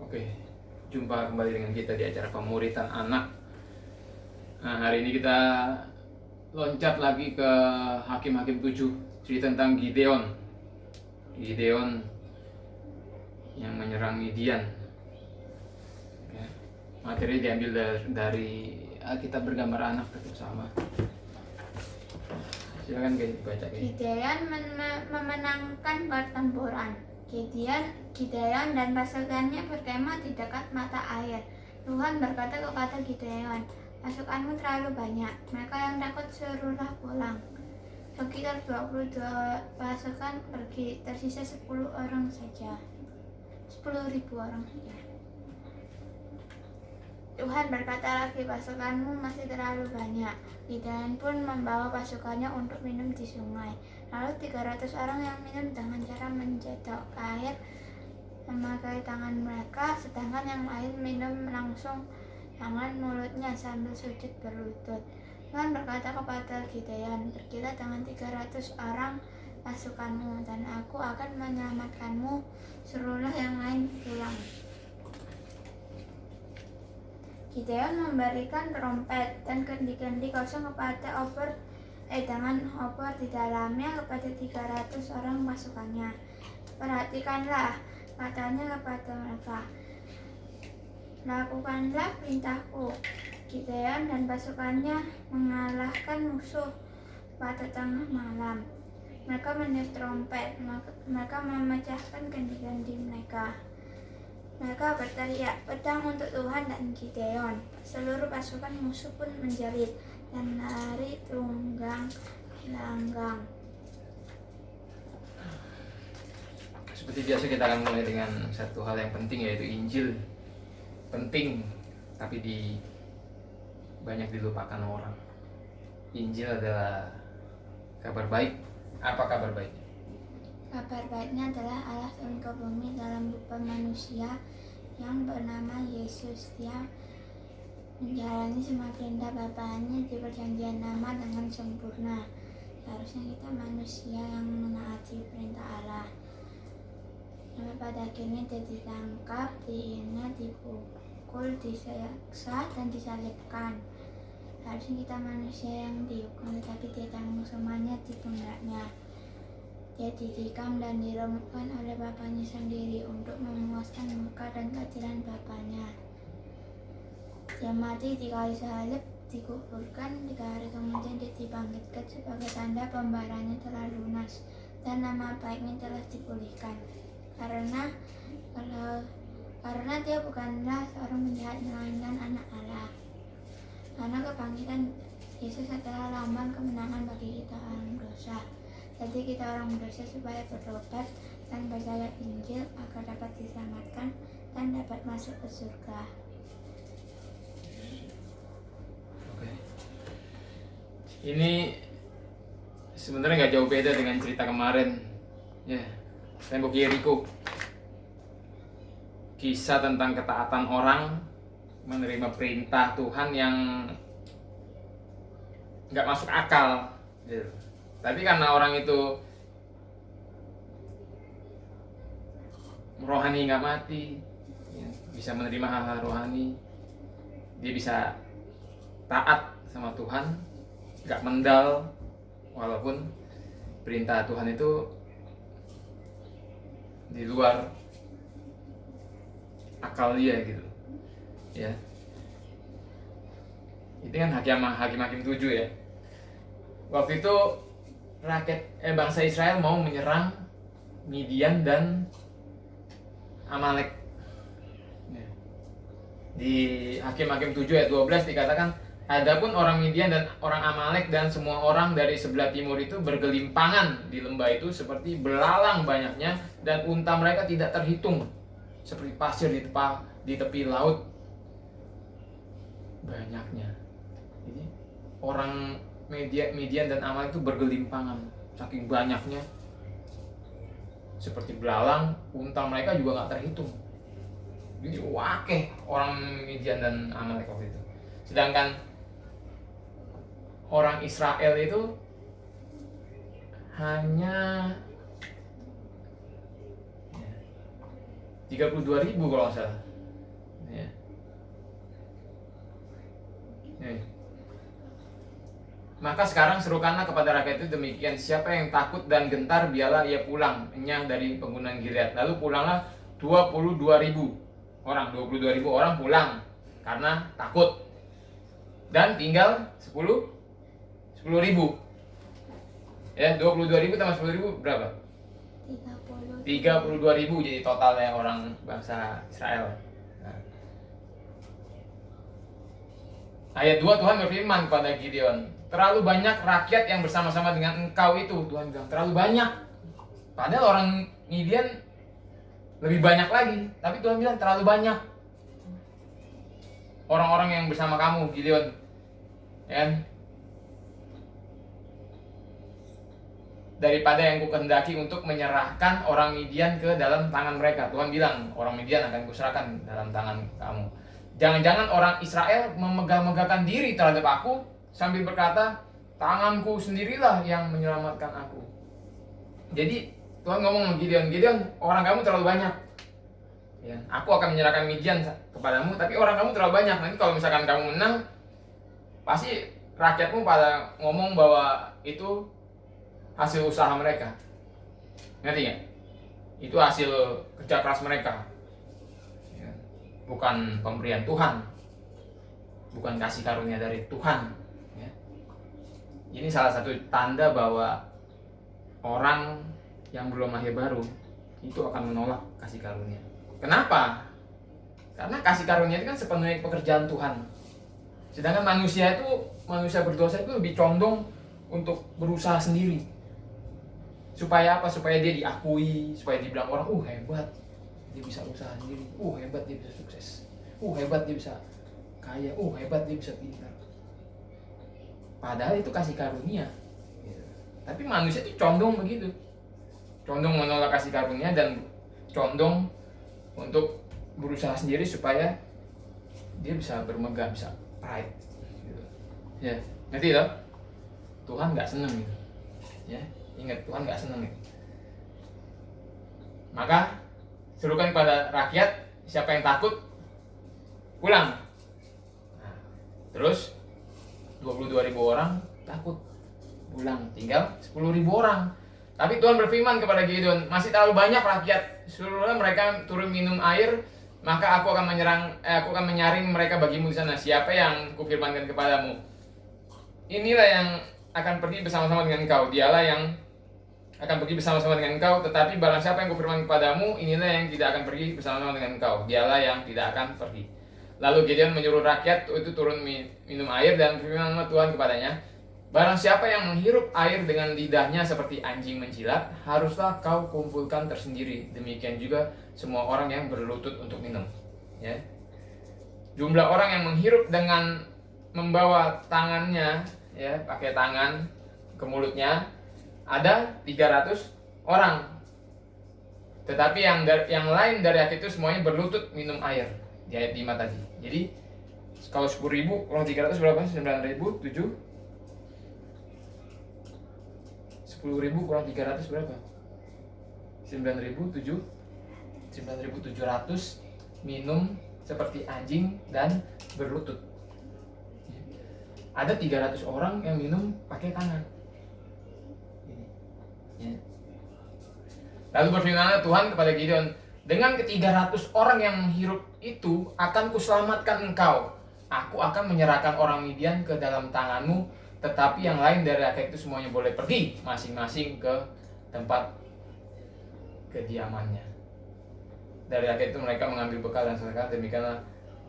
Oke, jumpa kembali dengan kita di acara Pemuritan Anak. Nah, hari ini kita loncat lagi ke Hakim-Hakim 7, cerita tentang Gideon. Gideon yang menyerang Midian. Oke. Materi diambil dari Alkitab Bergambar Anak, tetap sama. Silakan guys, baca guys. Gideon memenangkan pertempuran. Gideon dan pasukannya berkemah di dekat mata air. Tuhan berkata kepada Gideon, "Pasukanmu terlalu banyak, mereka yang takut suruhlah pulang." Sekitar 22 pasukan pergi, tersisa 10 orang saja. 10.000 orang saja. Tuhan berkata lagi, "Pasukanmu masih terlalu banyak." Gideon pun membawa pasukannya untuk minum di sungai. Lalu 300 orang yang minum dengan cara menjedok air memakai tangan mereka, sedangkan yang lain minum langsung dengan mulutnya sambil sujud berlutut. Tuhan berkata kepada Gideon, "Pergilah dengan 300 orang pasukanmu, dan aku akan menyelamatkanmu. Suruhlah yang lain pulang." Gideon memberikan trompet dan kendi-kendi kosong kepada dengan obor di dalamnya kepada 300 orang pasukannya. "Perhatikanlah," katanya kepada mereka, "lakukanlah perintahku." Gideon dan pasukannya mengalahkan musuh pada tengah malam. Mereka meniup trompet, mereka memecahkan kendi-kendi mereka. Mereka berteriak, "Pedang untuk Tuhan dan Gideon." Seluruh pasukan musuh pun menjerit dan lari tunggang-langgang. Seperti biasa kita akan mulai dengan satu hal yang penting, yaitu Injil. Penting, tapi banyak dilupakan orang. Injil adalah kabar baik. Apa kabar baiknya? Kabar baiknya adalah Allah turun ke bumi dalam rupa manusia yang bernama Yesus. Dia menjalani semua perintah Bapaknya di perjanjian lama dengan sempurna. Seharusnya kita manusia yang menaati perintah Allah. Namun pada akhirnya dia ditangkap, dihina, dipukul, disiksa, dan disalibkan. Harusnya kita manusia yang dihukum, tetapi dia tanggung semuanya di pundaknya. Dia ditikam dan diremukkan oleh Bapaknya sendiri untuk memuaskan murka dan keadilan Bapaknya. Dia mati di kayu salib, dikuburkan, 3 hari kemudian dia dibangkitkan sebagai tanda pembayarannya telah lunas dan nama baiknya telah dipulihkan. Karena dia bukanlah seorang penjahat, melainkan anak Allah. Karena kebangkitan Yesus adalah lambang kemenangan bagi kita orang dosa. Jadi kita orang berdosa supaya bertobat dan percaya Injil agar dapat diselamatkan dan dapat masuk ke surga. Oke. Ini sebenarnya nggak jauh beda dengan cerita kemarin, ya, tembok Yeriko. Kisah tentang ketaatan orang menerima perintah Tuhan yang nggak masuk akal, gitu. Tapi karena orang itu rohani nggak mati, ya, bisa menerima hal-hal rohani, dia bisa taat sama Tuhan, nggak mendal, walaupun perintah Tuhan itu di luar akal dia, gitu, ya. Itu kan Hakim-Hakim 7 ya. Waktu itu bangsa Israel mau menyerang Midian dan Amalek. Di Hakim-Hakim 7 ayat 12 dikatakan, "Adapun orang Midian dan orang Amalek dan semua orang dari sebelah timur itu bergelimpangan di lembah itu seperti belalang banyaknya, dan unta mereka tidak terhitung, seperti pasir di tepi laut banyaknya." Jadi orang Midian dan Amalek itu bergelimpangan, saking banyaknya, seperti belalang, unta mereka juga nggak terhitung. Jadi wakeh orang Midian dan Amalek waktu itu. Sedangkan orang Israel itu hanya 32.000 kalau nggak salah. Ya. Nih. Maka sekarang serukanlah kepada rakyat itu demikian, siapa yang takut dan gentar biarlah ia pulang enyah dari penggunaan Gilead. Lalu pulanglah 22.000 orang, 22.000 orang pulang karena takut. Dan tinggal 10.000. Ya, 22.000 tambah 10.000 berapa? 32.000 jadi totalnya orang bangsa Israel. Nah. Ayat 2 Tuhan berfirman kepada Gideon, terlalu banyak rakyat yang bersama-sama dengan engkau itu. Tuhan bilang terlalu banyak. Padahal orang Midian lebih banyak lagi, tapi Tuhan bilang terlalu banyak orang-orang yang bersama kamu, Gideon. Ya. Daripada yang kukehendaki untuk menyerahkan orang Midian ke dalam tangan mereka. Tuhan bilang orang Midian akan kuserahkan dalam tangan kamu. Jangan-jangan orang Israel memegah-megahkan diri terhadap aku sambil berkata, tanganku sendirilah yang menyelamatkan aku. Jadi Tuhan ngomong sama Gideon, Gideon, orang kamu terlalu banyak. Ya, aku akan menyerahkan Midian kepadamu, tapi orang kamu terlalu banyak. Nanti kalau misalkan kamu menang, pasti rakyatmu pada ngomong bahwa itu hasil usaha mereka. Ngerti nggak? Itu hasil kerja keras mereka. Ya. Bukan pemberian Tuhan. Bukan kasih karunia dari Tuhan. Ya. Ini salah satu tanda bahwa orang yang belum lahir baru itu akan menolak kasih karunia. Kenapa? Karena kasih karunia itu kan sepenuhnya pekerjaan Tuhan. Sedangkan manusia berdosa itu lebih condong untuk berusaha sendiri. Supaya apa? Supaya dia diakui, supaya dibilang orang, hebat, dia bisa usaha sendiri, hebat dia bisa sukses, hebat dia bisa kaya, hebat dia bisa pintar. Padahal itu kasih karunia. Tapi manusia itu condong begitu, condong menolak kasih karunia dan condong untuk berusaha sendiri supaya dia bisa bermegah, bisa pride. Ya, ngerti toh? Tuhan nggak seneng gitu. Ya. Ingat, Tuhan gak senang gitu. Maka serukan kepada rakyat, siapa yang takut pulang. Nah, terus 22.000 orang takut pulang, tinggal 10.000 orang. Tapi Tuhan berfirman kepada Gideon, masih terlalu banyak rakyat, suruhlah mereka turun minum air, maka aku akan menyaring mereka bagimu di sana. Siapa yang kufirmankan kepadamu, inilah yang akan pergi bersama-sama dengan engkau, dialah yang akan pergi bersama-sama dengan engkau. Tetapi barang siapa yang kufirman kepadamu, inilah yang tidak akan pergi bersama-sama dengan engkau, dialah yang tidak akan pergi. Lalu Gideon menyuruh rakyat itu turun minum air, dan firman Tuhan kepadanya, barang siapa yang menghirup air dengan lidahnya seperti anjing menjilat, haruslah kau kumpulkan tersendiri. Demikian juga semua orang yang berlutut untuk minum. Ya. Jumlah orang yang menghirup dengan membawa tangannya, ya, pakai tangan ke mulutnya, ada 300 orang. Tetapi yang lain dari rakyat itu semuanya berlutut minum air. Di ayat 5 tadi. Jadi kalau 10.000 kurang 300 berapa? 9.000, 7. 10.000 kurang 300 berapa? 9.000, 9.700 minum seperti anjing dan berlutut. Ada 300 orang yang minum pakai tangan. Ya. Lalu berfirmanlah Tuhan kepada Gideon, dengan ke-300 orang yang menghirup itu akan kuselamatkan engkau. Aku akan menyerahkan orang Midian ke dalam tanganmu, tetapi yang lain dari rakyat itu semuanya boleh pergi masing-masing ke tempat kediamannya. Dari rakyat itu mereka mengambil bekal dan sedekah, demikianlah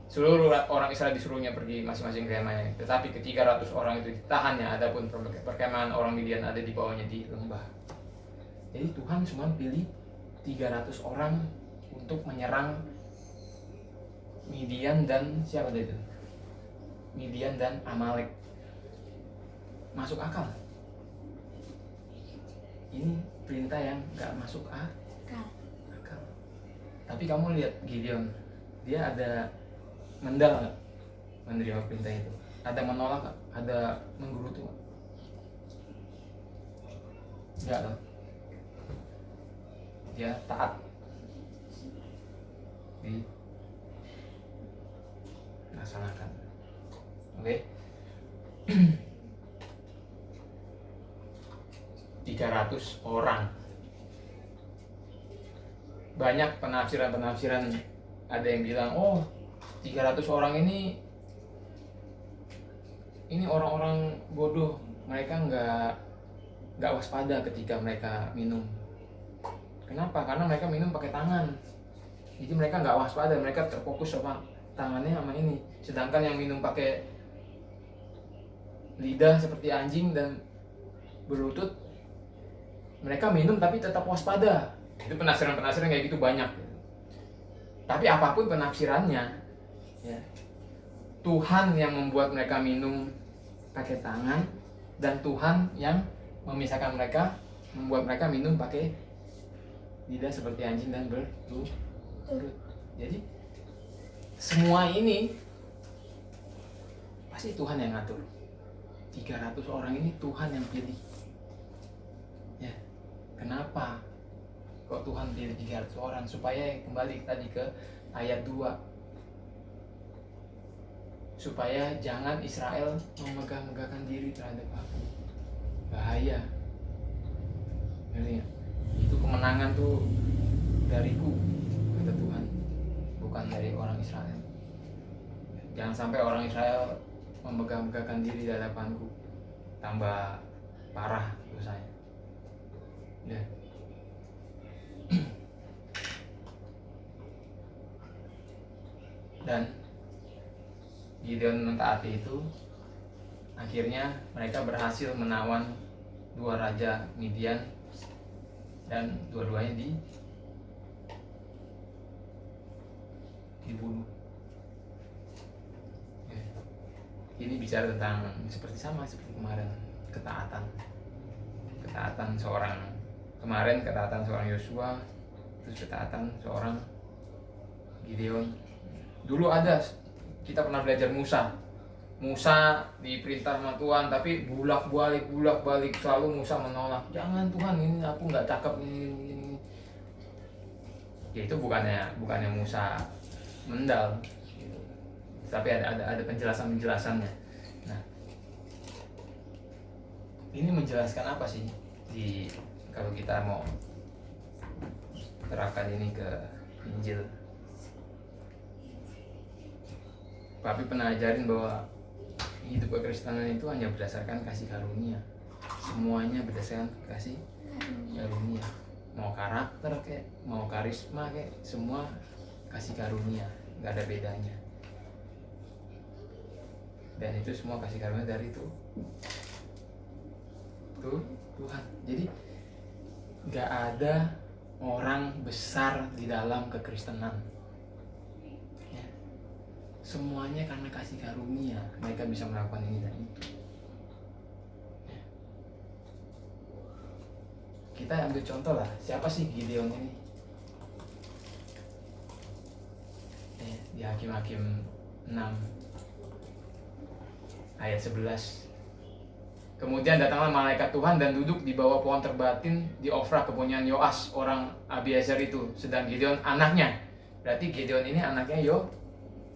seluruh orang Israel disuruhnya pergi masing-masing ke kemahnya. Tetapi ke-300 orang itu ditahannya, adapun perkemahan orang Midian ada di bawahnya di lembah. Jadi Tuhan cuma pilih 300 orang untuk menyerang Midian dan siapa itu? Midian dan Amalek. Masuk akal? Ini perintah yang gak masuk akal. Tapi kamu lihat Gideon, dia ada mendal gak menerima perintah itu? Ada menolak gak? Ada menggerutu gak? Enggak loh. Dia taat. dilaksanakan. Oke. 300 orang. Banyak penafsiran ada yang bilang, oh 300 orang ini orang-orang bodoh, mereka nggak waspada ketika mereka minum. Kenapa? Karena mereka minum pakai tangan, jadi mereka nggak waspada, mereka terfokus sama tangannya sama ini. Sedangkan yang minum pakai lidah seperti anjing dan berlutut, mereka minum tapi tetap waspada. Itu penafsiran kayak gitu banyak. Tapi apapun penafsirannya, ya, Tuhan yang membuat mereka minum pakai tangan, dan Tuhan yang memisahkan mereka, membuat mereka minum pakai lidah seperti anjing dan berlutut. Jadi semua ini pasti Tuhan yang ngatur. 300 orang ini Tuhan yang pilih. Ya, kenapa kok Tuhan pilih 300 orang? Supaya kembali tadi ke ayat 2, supaya jangan Israel memegah-megahkan diri terhadap aku. Bahaya. Ngerti gak? Itu kemenangan tuh dariku, kata Tuhan, bukan dari orang Israel. Jangan sampai orang Israel memegah-megahkan diri di hadapanku, tambah parah dosanya. Ya. Dan Gideon mentaati itu, akhirnya mereka berhasil menawan 2 raja Midian, dan dua-duanya dibunuh. Ya. Ini bicara tentang seperti kemarin, ketaatan seorang Yosua, terus ketaatan seorang Gideon. Dulu ada, kita pernah belajar Musa diperintah sama Tuhan, tapi bulak-balik selalu Musa menolak. Jangan Tuhan, ini aku nggak cakep ini. Ya itu bukannya Musa mendal, gitu. Tapi ada penjelasannya. Nah, ini menjelaskan apa sih kalau kita mau terapkan ini ke Injil? Papi pernah ajarin bahwa hidup kekristenan itu hanya berdasarkan kasih karunia. Semuanya berdasarkan kasih karunia. Mau karakter kayak, mau karisma kayak, semua kasih karunia, nggak ada bedanya. Dan itu semua kasih karunia dari Tuhan. Jadi nggak ada orang besar di dalam kekristenan. Semuanya karena kasih karunia mereka bisa melakukan ini dan itu. Kita ambil contoh lah, siapa sih Gideon ini? Di Hakim-Hakim 6 ayat 11. Kemudian datanglah malaikat Tuhan dan duduk di bawah pohon terbatin di Ofra, kepunyaan Yoas orang Abiezer itu, sedang Gideon anaknya. Berarti Gideon ini anaknya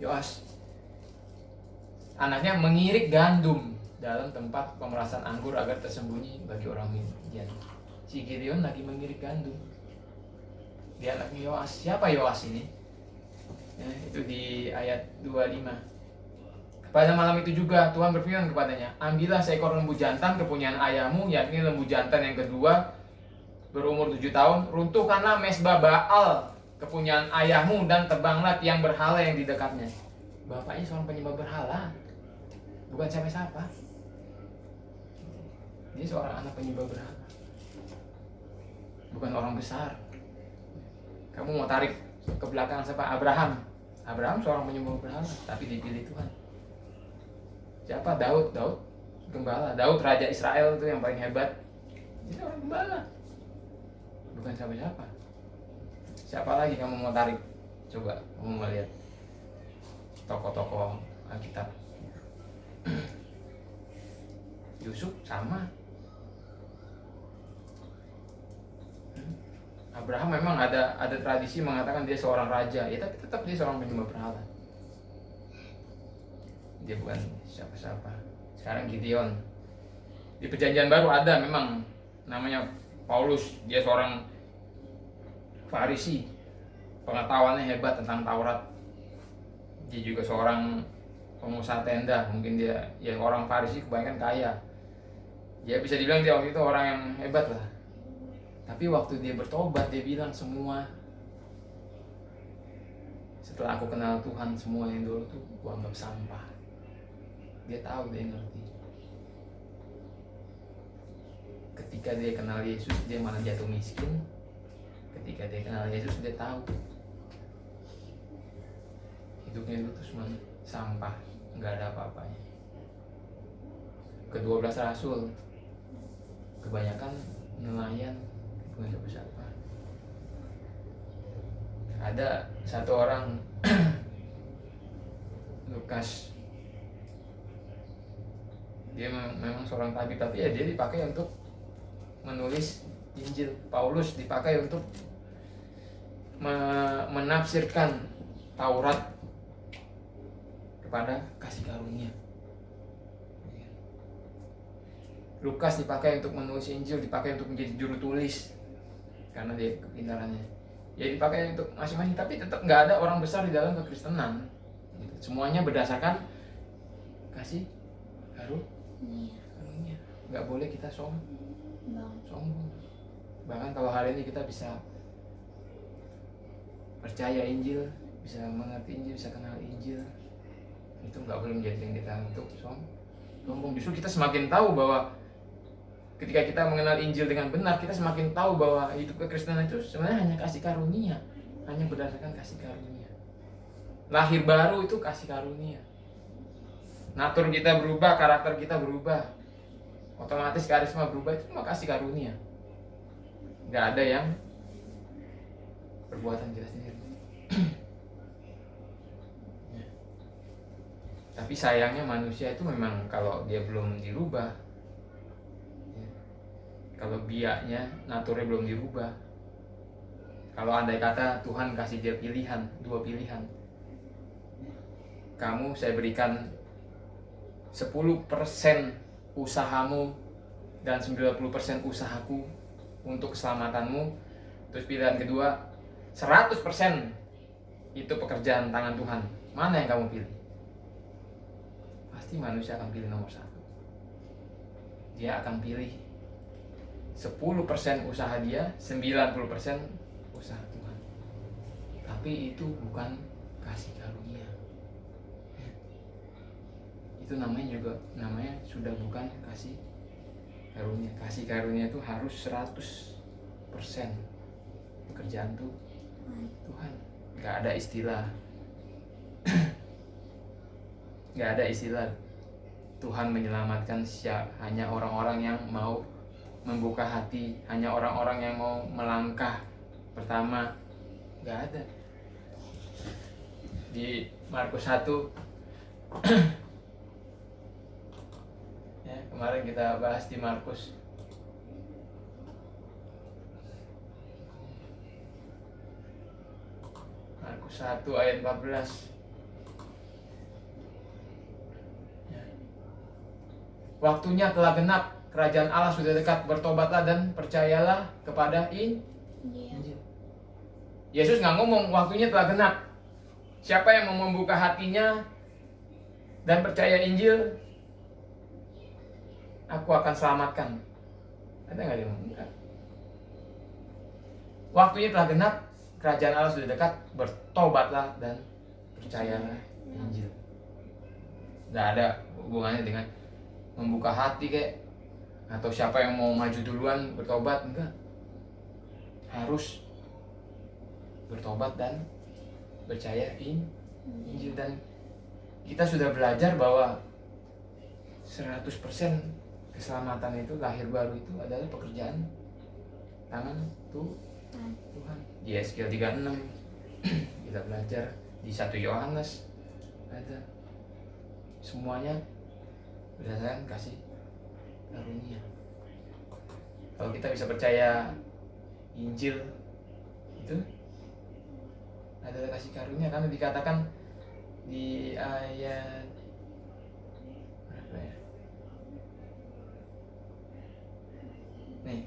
Yoas. Anaknya mengirik gandum dalam tempat pemerasan anggur agar tersembunyi bagi orang Midian. Si Gideon lagi mengirik gandum. Dia anaknya Yoas. Siapa Yoas ini? Itu di ayat 25. Pada malam itu juga Tuhan berfirman kepadanya, ambillah seekor lembu jantan kepunyaan ayahmu, yakni lembu jantan yang kedua berumur 7 tahun. Runtuhkanlah mesbah Baal kepunyaan ayahmu dan tebanglah tiang berhala yang di dekatnya. Bapaknya seorang penyembah berhala, bukan siapa-siapa. Dia seorang anak penyembah berhala, bukan orang besar. Kamu mau tarik ke belakang siapa? Abraham seorang penyembah berhala, tapi dipilih Tuhan. Siapa? Daud gembala. Daud raja Israel itu yang paling hebat. Dia orang gembala, bukan siapa-siapa. Siapa lagi kamu mau tarik? Coba kamu mau lihat tokoh-tokoh Alkitab. Yusuf sama. Abraham memang ada tradisi mengatakan dia seorang raja, ya tapi tetap dia seorang penyembah berhala. Dia bukan siapa-siapa. Sekarang Gideon. Di Perjanjian Baru ada memang namanya Paulus, dia seorang Farisi, pengetahuannya hebat tentang Taurat. Dia juga seorang pengusaha tenda, mungkin dia ya orang Farisi kebanyakan kaya. Dia bisa dibilang dia waktu itu orang yang hebat lah. Tapi waktu dia bertobat, dia bilang semua, setelah aku kenal Tuhan, semua yang dulu tuh gua anggap sampah. Dia tahu, dia ngerti. Ketika dia kenal Yesus, dia malah jatuh miskin. Ketika dia kenal Yesus, dia tahu hidupnya itu tuh cuma sampah, nggak ada apa-apanya. Ke-12 rasul kebanyakan nelayan, bukan siapa-siapa. Ada satu orang Lukas, dia memang seorang tabib, tapi ya dia dipakai untuk menulis Injil. Paulus dipakai untuk menafsirkan Taurat kepada kasih karunia. Lukas dipakai untuk menulis Injil, dipakai untuk menjadi juru tulis karena dia kepintarannya. Ya dipakai untuk masing-masing, tapi tetap nggak ada orang besar di dalam kekristenan. Semuanya berdasarkan kasih karunia. Nggak boleh kita sombong. Bahkan kalau hari ini kita bisa percaya Injil, bisa mengerti Injil, bisa kenal Injil, itu nggak boleh menjadikan kita untuk sombong. Justru kita semakin tahu bahwa ketika kita mengenal Injil dengan benar, kita semakin tahu bahwa hidup kekristenan itu sebenarnya hanya kasih karunia, hanya berdasarkan kasih karunia. Lahir baru itu kasih karunia. Natur kita berubah, karakter kita berubah, otomatis karisma berubah, itu cuma kasih karunia. Nggak ada yang perbuatan kita sendiri. Tapi sayangnya manusia itu memang kalau dia belum dirubah, kalau biaknya, naturnya belum dirubah, kalau andai kata Tuhan kasih dia pilihan, 2 pilihan, kamu saya berikan 10% usahamu dan 90% usahaku untuk keselamatanmu. Terus pilihan kedua, 100% itu pekerjaan tangan Tuhan. Mana yang kamu pilih? Pasti manusia akan pilih nomor 1. Dia akan pilih 10% usaha dia, 90% usaha Tuhan. Tapi itu bukan kasih karunia. Itu namanya sudah bukan kasih karunia. Kasih karunia itu harus 100% pekerjaan tuh Tuhan. Gak ada istilah Tuhan menyelamatkan hanya orang-orang yang mau membuka hati, hanya orang-orang yang mau melangkah pertama. Gak ada. Di Markus 1 ya, kemarin kita bahas di Markus Markus 1 ayat 14. Waktunya telah genap, kerajaan Allah sudah dekat, bertobatlah dan percayalah kepada Injil. Yesus nggak ngomong waktunya telah genap. Siapa yang mau membuka hatinya dan percaya Injil, aku akan selamatkan. Ada nggak dia ngomong? Enggak. Waktunya telah genap, kerajaan Allah sudah dekat, bertobatlah dan percayalah Injil. Nggak ada hubungannya dengan membuka hati kayak, atau siapa yang mau maju duluan bertobat. Enggak. Harus bertobat dan percaya Injil. Dan kita sudah belajar bahwa 100% keselamatan itu, lahir baru itu adalah pekerjaan tangan Tuhan. Di Yeskiel 36 kita belajar, di 1 Yohanes ada. Semuanya berdasarkan kasih karunia. Kalau kita bisa percaya Injil, Itu adalah kasih karunia, karena dikatakan di ayat berapa ya? Nih.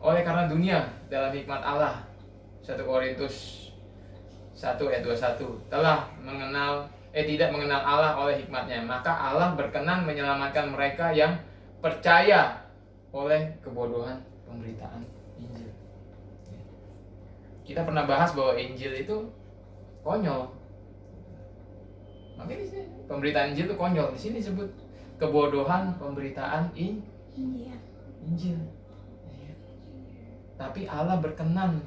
Oleh karena dunia dalam hikmat Allah, 1 Korintus 1 ayat 21, telah tidak mengenal Allah oleh hikmatnya, maka Allah berkenan menyelamatkan mereka yang percaya oleh kebodohan pemberitaan Injil. Kita pernah bahas bahwa Injil itu konyol. Makanya di sini pemberitaan Injil itu konyol. Di sini disebut kebodohan pemberitaan Injil. Tapi Allah berkenan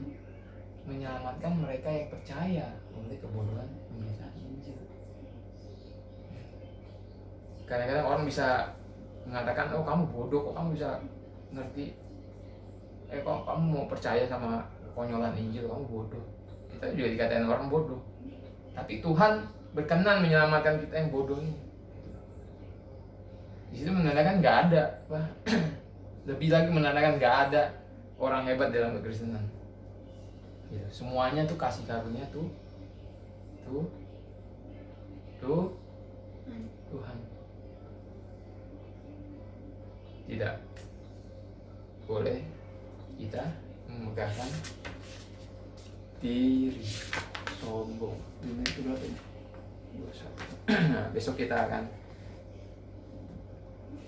menyelamatkan mereka yang percaya oleh kebodohan pemberitaan Injil. Kadang-kadang orang bisa mengatakan, oh kamu bodoh, kok kamu bisa ngerti, kok kamu mau percaya sama kekonyolan Injil, kamu bodoh. Kita juga dikatain orang bodoh. Tapi Tuhan berkenan menyelamatkan kita yang bodoh ini. Di situ menandakan nggak ada, lebih lagi menandakan nggak ada orang hebat dalam kekristenan. Gitu. Semuanya tuh kasih karunia Tuhan. Tidak boleh kita memegahkan diri, sombong. Ini itu berapa ini? 21. Nah, besok kita akan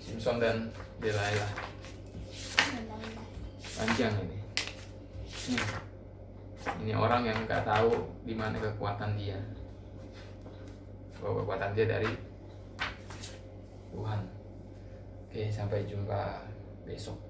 Simpson dan Delilah. Panjang ini. Ini orang yang nggak tahu di mana kekuatan dia. Bahwa kekuatan dia dari Tuhan. Oke, sampai jumpa besok.